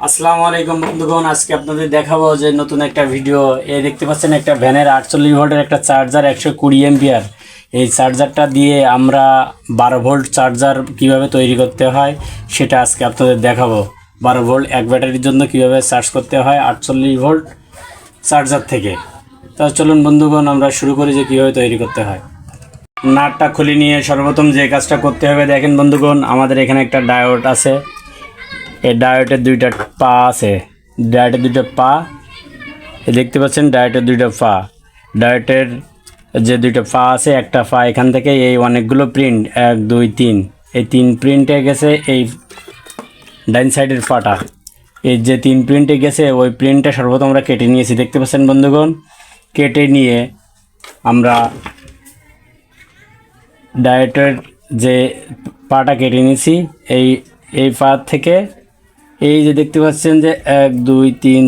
আসসালামু আলাইকুম বন্ধুগণ, আজকে আপনাদের দেখাবো যে নতুন একটা ভিডিও। এই দেখতে পাচ্ছেন একটা ভ্যানের 48 ভোল্টের একটা চার্জার 120 এম্পিয়ার। এই চার্জারটা দিয়ে আমরা 12 ভোল্ট চার্জার কিভাবে তৈরি করতে হয় সেটা আজকে আপনাদের দেখাবো। 12 ভোল্ট এক ব্যাটারির জন্য কিভাবে চার্জ করতে হয় 48 ভোল্ট চার্জার থেকে। তা চলুন বন্ধুগণ, আমরা শুরু করি যে কীভাবে তৈরি করতে হয়। নাটটা খুলে নিয়ে সর্বপ্রথম যে কাজটা করতে হবে, দেখেন বন্ধুগণ, আমাদের এখানে একটা ডায়োড আছে। এই ডায়োডের দুইটা পা আছে, ডায়োডের দুইটা পা দেখতে পাচ্ছেন, ডায়োডের দুইটা পা। ডায়োডের যে দুইটা পা আছে, একটা পা এখান থেকে এই অনেকগুলো প্রিন্ট 1 2 3 এই 3 প্রিন্টে গেছে। এই ডাইন সাইডের পাটা, এই যে 3 প্রিন্টে গেছে, ওই প্রিন্টটা সর্বপ্রথম আমরা কেটে নিয়েছি, দেখতে পাচ্ছেন বন্ধুগণ। কেটে নিয়ে আমরা ডায়োডের যে পাটা কেটে নিয়েছি, এই পা থেকে এই যে দেখতে পাচ্ছেন যে 1 2 3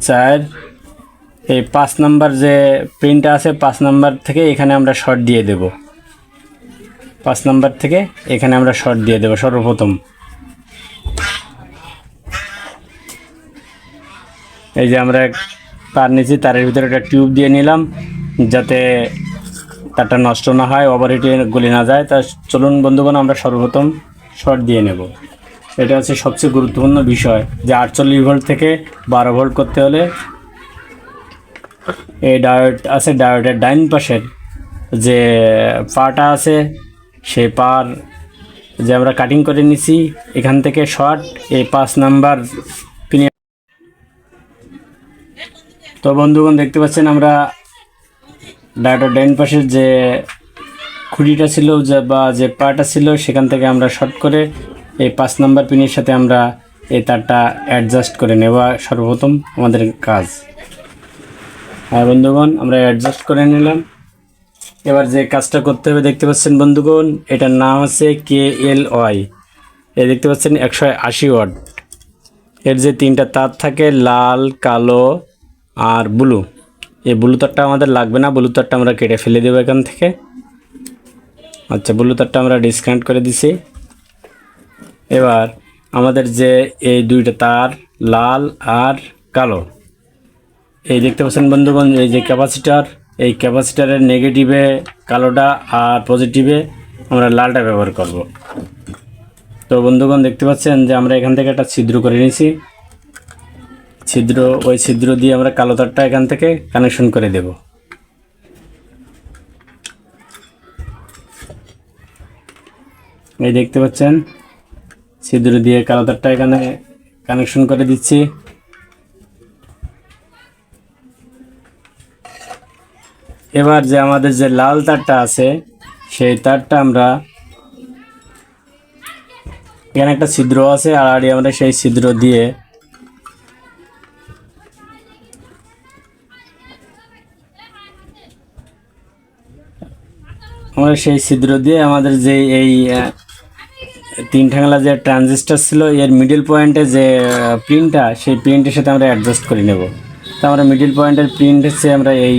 4 এই 5 নাম্বার যে প্রিন্টটা আছে, 5 নাম্বার থেকে এখানে আমরা শর্ট দিয়ে দেব। 5 নাম্বার থেকে এখানে আমরা শর্ট দিয়ে দেব সর্বপ্রথম। এই যে আমরা তার নিচে, তারের ভিতরে একটা টিউব দিয়ে নিলাম যাতে তারটা নষ্ট না হয়, ওভারহিটে গলে না যায়। তা চলুন বন্ধুগণ, আমরা সর্বপ্রথম শর্ট দিয়ে নেব। এটা হচ্ছে সবচেয়ে গুরুত্বপূর্ণ বিষয়, যে 48 ভোল্ট থেকে 12 ভোল্ট করতে হলে এই ডায়োড আছে, ডায়োডের ডাইন পাশের যে পাটা আছে, সেই পার যে আমরা কাটিং করে নিছি, এখান থেকে শর্ট এই 5 নাম্বার পিনে। তো বন্ধুগণ দেখতে পাচ্ছেন, আমরা ডায়োডের ডাইন পাশের যে খুঁটিটা ছিল বা যে পাটা ছিল, সেখান থেকে আমরা শর্ট করে এই 5 নাম্বার পিনের সাথে আমরা এই তারটা অ্যাডজাস্ট করে নেওয়া সর্বপ্রথম আমাদের কাজ। হ্যাঁ বন্ধুগণ, আমরা অ্যাডজাস্ট করে নিলাম। এবার যে কাজটা করতে হবে, দেখতে পাচ্ছেন বন্ধুগণ, এটার নাম হচ্ছে KLY। এই দেখতে পাচ্ছেন 180 ওয়াট। এর যে 3টা তার থাকে, লাল, কালো আর ব্লু, এই ব্লু তারটা আমাদের লাগবে না, ব্লু তারটা আমরা কেটে ফেলে দেবো এখান থেকে। আচ্ছা, ব্লু তারটা আমরা ডিসকানেক্ট করে দিছি। এবার আমাদের যে এই 2টা তার, লাল আর কালো, এই দেখতে পাচ্ছেন বন্ধুগণ, এই যে ক্যাপাসিটার, এই ক্যাপাসিটারের নেগেটিভে কালোটা আর পজিটিভে আমরা লালটা ব্যবহার করব। তো বন্ধুগণ দেখতে পাচ্ছেন যে আমরা এখান থেকে একটা ছিদ্র করে নিয়েছি। ওই ছিদ্র দিয়ে আমরা কালো তারটা এখান থেকে কানেকশন করে দেব। এই দেখতে পাচ্ছেন, ছিদ্র দিয়ে কালো তারটা এখানে কানেকশন করে দিচ্ছি। এবার যে আমাদের যে লাল তারটা আছে, সেই তারটা আমরা এখানে একটা ছিদ্র আছে, আর আমরা সেই ছিদ্র দিয়ে আমাদের যে এই 3 ঠাংলা যে ট্রানজিস্টর ছিল, এর মিডল পয়েন্টে যে প্রিন্টটা, সেই প্রিন্টের সাথে আমরা অ্যাডজাস্ট করে নেব। তো আমরা মিডল পয়েন্টের প্রিন্ট হচ্ছে আমরা এই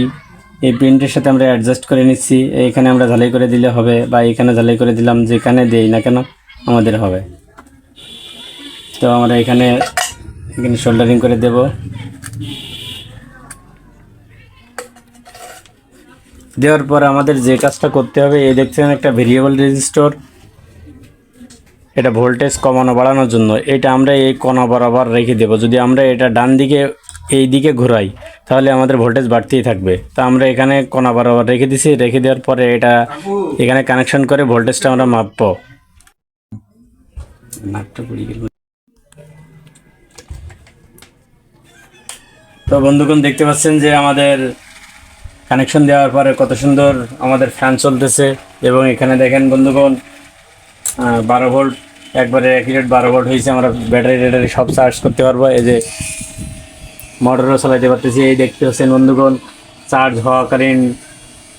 প্রিন্টের সাথে আমরা অ্যাডজাস্ট করে নিচ্ছি। এইখানে আমরা ঝালাই করে দিলে হবে, বা এখানে ঝালাই করে দিলাম, যেখানে দেই না কেন আমাদের হবে। তো আমরা এখানে সোল্ডারিং করে দেব। দেওয়ার পর আমাদের যে কাজটা করতে হবে, এই দেখছেন একটা ভেরিয়েবল রেজিস্টর, এটা ভোল্টেজ কমানো বাড়ানোর জন্য। এটা আমরা এই কোণা বরাবর রেখে দেব। যদি আমরা এটা ডান দিকে এই দিকে ঘোরাই, তাহলে আমাদের ভোল্টেজ বাড়তেই থাকবে। তো আমরা এখানে কোণা বরাবর রেখে দিছি। রেখে দেওয়ার পরে এটা এখানে কানেকশন করে ভোল্টেজটা আমরা মাপবো। তো বন্ধুগণ দেখতে পাচ্ছেন যে আমাদের কানেকশন দেওয়ার পরে কত সুন্দর আমাদের ফ্যান চলতেছে। এবং এখানে দেখেন বন্ধুগণ, 12 ভোল্ট একবারে অ্যাকুরেট 12 ভোল্ট হয়েছে। আমরা ব্যাটারি সব চার্জ করতে পারবো। এই যে মোটরও চালাতে পারতেছি। এই দেখতে পাচ্ছেন বন্ধুগণ, চার্জ হওয়াকালীন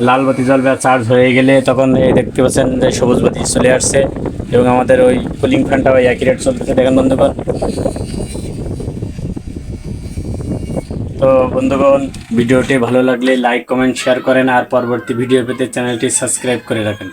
লাল বাতি জ্বলবে, আর চার্জ হয়ে গেলে তখন এই দেখতে পাচ্ছেন যে সবুজ বাতি চলে আসছে। এবং আমাদের ওই কুলিং ফ্যানটাও অ্যাকুরেট চলতেছে, দেখেন বন্ধুগণ। তো বন্ধুগণ, ভিডিওটি ভালো লাগলে লাইক, কমেন্ট, শেয়ার করেন, আর পরবর্তী ভিডিও পেতে চ্যানেলটি সাবস্ক্রাইব করে রাখেন।